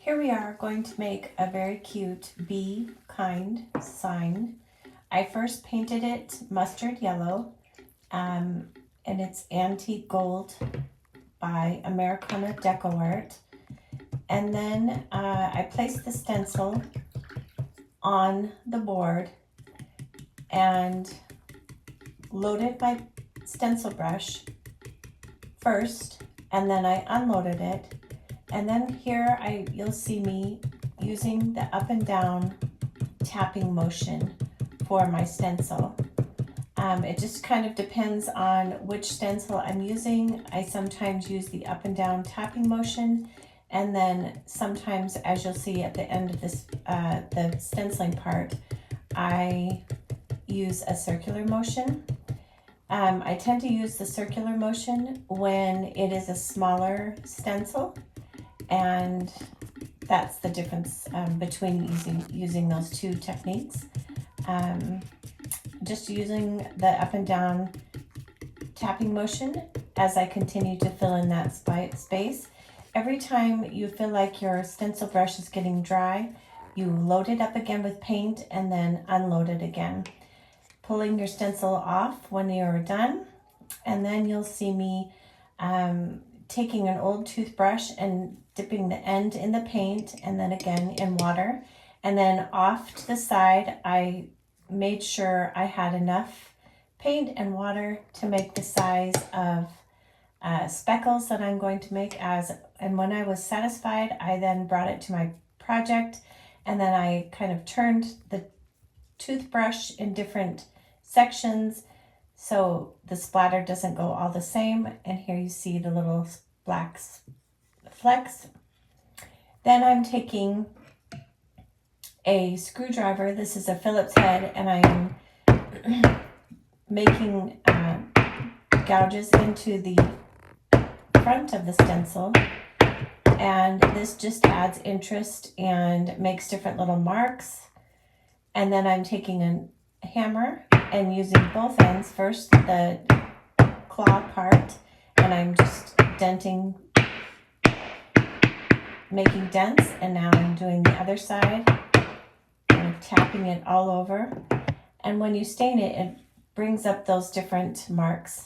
Here we are going to make a very cute bee kind sign. I first painted it mustard yellow, and it's antique gold by Americana Decor. And then I placed the stencil on the board and loaded my stencil brush first, and then I unloaded it. And then here you'll see me using the up and down tapping motion for my stencil. It just kind of depends on which stencil I'm using. I sometimes use the up and down tapping motion, and then sometimes, as you'll see at the end of this, the stenciling part, I use a circular motion. I tend to use the circular motion when it is a smaller stencil, and that's the difference between using those two techniques. Just using the up and down tapping motion as I continue to fill in that space. Every time you feel like your stencil brush is getting dry, you load it up again with paint and then unload it again, pulling your stencil off when you're done. And then you'll see me taking an old toothbrush and dipping the end in the paint and then again in water. And then off to the side, I made sure I had enough paint and water to make the size of speckles that I'm going to make. And when I was satisfied, I then brought it to my project, and then I kind of turned the toothbrush in different sections so the splatter doesn't go all the same. And here you see the little black flecks. Then I'm taking a screwdriver. This is a Phillips head, and I'm making gouges into the front of the stencil, and this just adds interest and makes different little marks. And then I'm taking a hammer and using both ends, first the claw part, and I'm just denting, making dents, and now I'm doing the other side, kind of tapping it all over. And when you stain it, it brings up those different marks